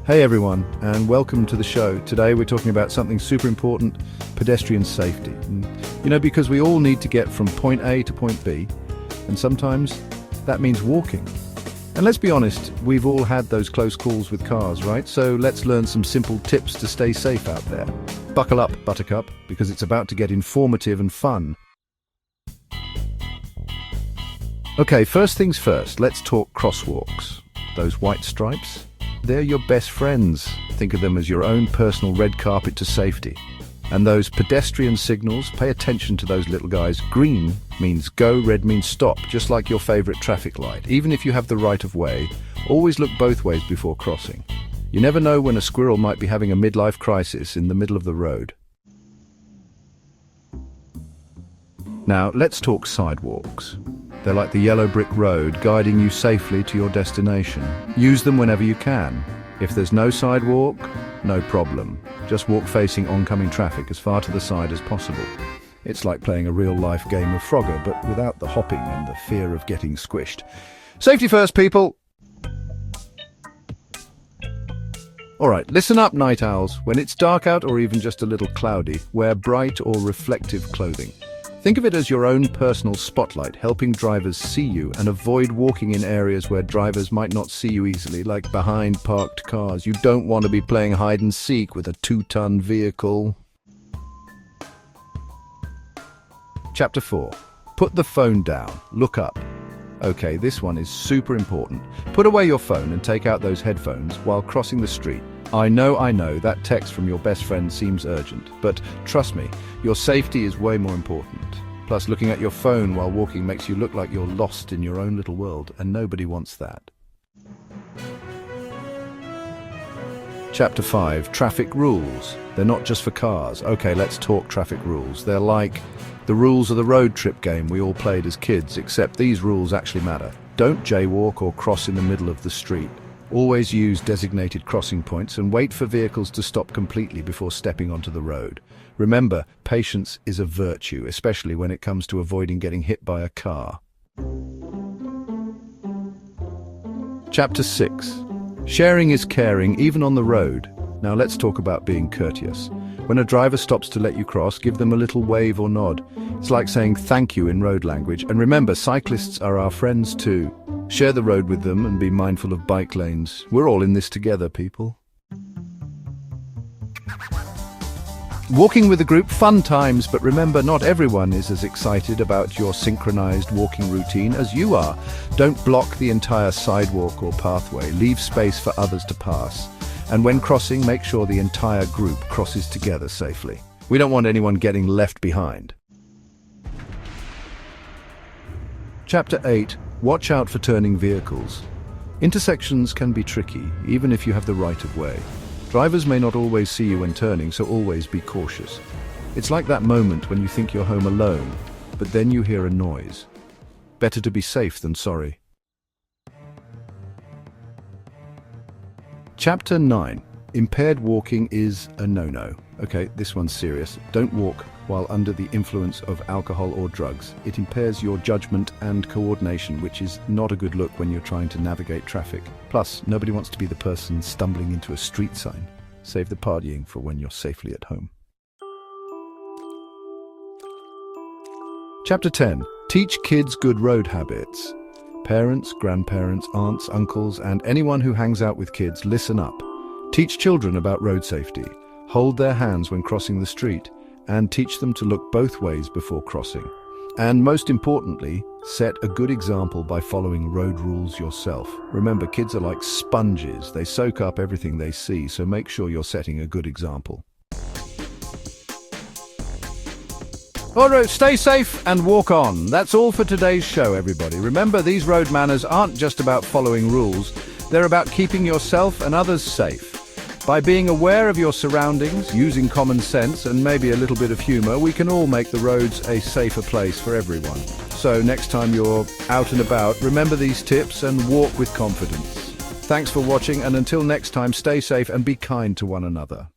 Hey everyone, and welcome to the show. Today we're talking about something super important, pedestrian safety. Because we all need to get from point A to point B, and sometimes that means walking. And let's be honest, we've all had those close calls with cars, right? So let's learn some simple tips to stay safe out there. Buckle up, Buttercup, because it's about to get informative and fun. Okay, first things first, let's talk crosswalks. Those white stripes? They're your best friends. Think of them as your own personal red carpet to safety. And those pedestrian signals, pay attention to those little guys. Green means go, red means stop, just like your favorite traffic light. Even if you have the right of way, always look both ways before crossing. You never know when a squirrel might be having a midlife crisis in the middle of the road. Now, let's talk sidewalks. They're like the yellow brick road, guiding you safely to your destination. Use them whenever you can. If there's no sidewalk, no problem. Just walk facing oncoming traffic as far to the side as possible. It's like playing a real-life game of Frogger, but without the hopping and the fear of getting squished. Safety first, people! Alright, listen up, night owls. When it's dark out or even just a little cloudy, wear bright or reflective clothing. Think of it as your own personal spotlight, helping drivers see you and avoid walking in areas where drivers might not see you easily, like behind parked cars. You don't want to be playing hide and seek with a 2-ton vehicle. Chapter 4. Put the phone down. Look up. Okay, this one is super important. Put away your phone and take out those headphones while crossing the street. I know, that text from your best friend seems urgent, but trust me, your safety is way more important. Plus, looking at your phone while walking makes you look like you're lost in your own little world, and nobody wants that. Chapter 5. Traffic rules. They're not just for cars. Okay, let's talk traffic rules. They're like the rules of the road trip game we all played as kids, except these rules actually matter. Don't jaywalk or cross in the middle of the street. Always use designated crossing points and wait for vehicles to stop completely before stepping onto the road. Remember, patience is a virtue, especially when it comes to avoiding getting hit by a car. Chapter 6. Sharing is caring, even on the road. Now let's talk about being courteous. When a driver stops to let you cross, give them a little wave or nod. It's like saying thank you in road language. And remember, cyclists are our friends too. Share the road with them and be mindful of bike lanes. We're all in this together, people. Walking with a group, fun times, but remember, not everyone is as excited about your synchronized walking routine as you are. Don't block the entire sidewalk or pathway. Leave space for others to pass. And when crossing, make sure the entire group crosses together safely. We don't want anyone getting left behind. Chapter 8. Watch out for turning vehicles. Intersections can be tricky, even if you have the right of way. Drivers may not always see you when turning, so always be cautious. It's like that moment when you think you're home alone, but then you hear a noise. Better to be safe than sorry. Chapter 9. Impaired walking is a no-no. Okay, this one's serious. Don't walk while under the influence of alcohol or drugs. It impairs your judgment and coordination, which is not a good look when you're trying to navigate traffic. Plus, nobody wants to be the person stumbling into a street sign. Save the partying for when you're safely at home. Chapter 10. Teach kids good road habits. Parents, grandparents, aunts, uncles, and anyone who hangs out with kids, listen up. Teach children about road safety. Hold their hands when crossing the street, and teach them to look both ways before crossing. And most importantly, set a good example by following road rules yourself. Remember, kids are like sponges. They soak up everything they see, so make sure you're setting a good example. Alright, stay safe and walk on. That's all for today's show, everybody. Remember, these road manners aren't just about following rules. They're about keeping yourself and others safe. By being aware of your surroundings, using common sense, and maybe a little bit of humor, we can all make the roads a safer place for everyone. So next time you're out and about, remember these tips and walk with confidence. Thanks for watching, and until next time, stay safe and be kind to one another.